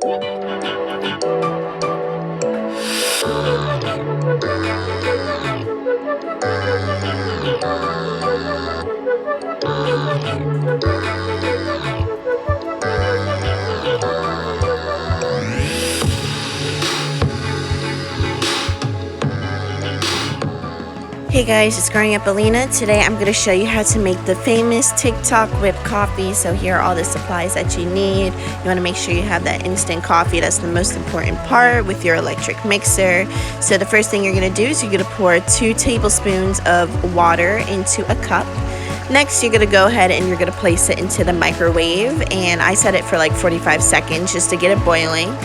Hey guys, it's Growing Up Alina. Today I'm going to show you how to make the famous Tik-Tok whipped coffee. So here are all the supplies that you need. You want to make sure you have that instant coffee. That's the most important part with your electric mixer. So the first thing you're going to do is you're going to pour 2 tablespoons of water into a cup. Next, you're going to go ahead and you're going to place it into the microwave. And I set it for like 45 seconds just to get it boiling.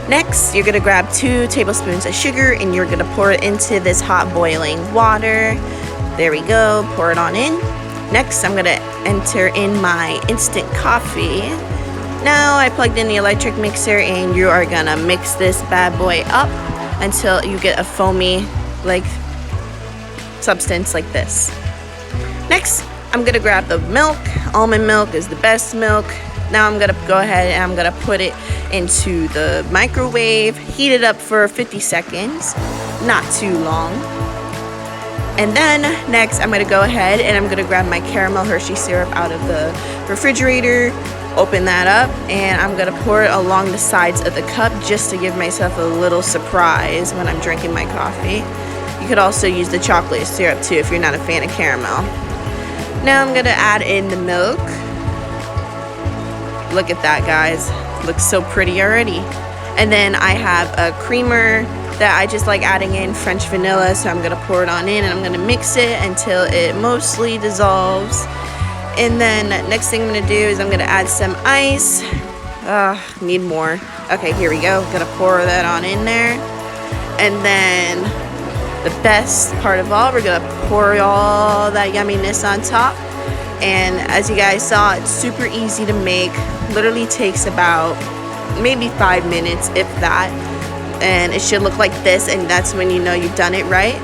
Next, you're going to grab 2 tablespoons of sugar and you're going to pour it into this hot boiling water. There we go, pour it on in. Next, I'm going to enter in my instant coffee. Now, I plugged in the electric mixer and you are going to mix this bad boy up until you get a foamy like substance like this. Next, I'm going to grab the milk. Almond milk is the best milk. Now I'm going to go ahead and I'm going to put it into the microwave, heat it up for 50 seconds, not too long. And then next I'm going to go ahead and I'm going to grab my caramel Hershey syrup out of the refrigerator, open that up, and I'm going to pour it along the sides of the cup just to give myself a little surprise when I'm drinking my coffee. You could also use the chocolate syrup too if you're not a fan of caramel. Now I'm going to add in the milk. Look at that, guys. Looks so pretty already. And then I have a creamer that I just like adding in French vanilla, so I'm gonna pour it on in and I'm gonna mix it until it mostly dissolves. And then next thing I'm gonna do is I'm gonna add some ice. Need more. Okay, here we go. Gonna pour that on in there. And then the best part of all, we're gonna pour all that yumminess on top. And as you guys saw, it's super easy to make. Literally takes about maybe 5 minutes, if that. And it should look like this, and that's when you know you've done it right.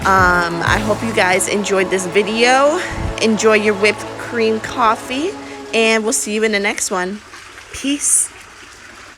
I hope you guys enjoyed this video. Enjoy your whipped cream coffee, and we'll see you in the next one. Peace.